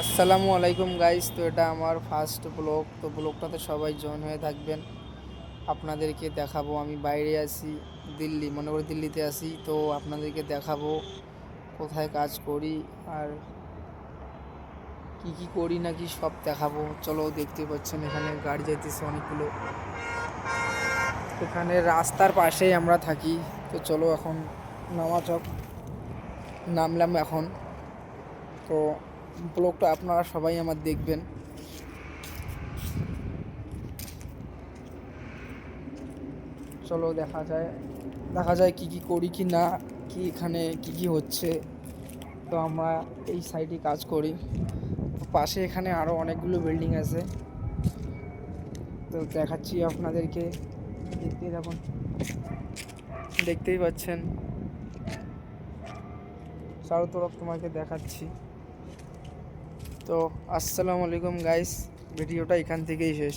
আসসালামু আলাইকুম গাইস। তো এটা আমার ফার্স্ট ব্লগ। তো ব্লগটাতে সবাই জয়েন হয়ে থাকবেন। আপনাদেরকে দেখাবো আমি বাইরে আছি, দিল্লি, মনে করি দিল্লিতে আছি। তো আপনাদেরকে দেখাবো কোথায় কাজ করি আর কি করি নাকি সব দেখাবো। চলো, দেখতে পাচ্ছেন এখানে গাড়ি যাইতেছে অনেকগুলো। এখানে রাস্তার পাশেই আমরা থাকি। তো চলো এখন নামা যাক। নামলাম এখন। তো ব্লগটা আপনারা সবাই আমার দেখবেন। চলো দেখা যায় কি করি কি না, কি এখানে কি হচ্ছে। তো আমরা এই সাইডে কাজ করি। তো পাশে এখানে আরও অনেকগুলো বিল্ডিং আছে। তো দেখাচ্ছি আপনাদেরকে, দেখতেই থাকুন। দেখতেই পাচ্ছেন চারো তরফ তোমাকে দেখাচ্ছি। তো আসসালামু আলাইকুম গাইস, ভিডিওটা এখান থেকেই শেষ।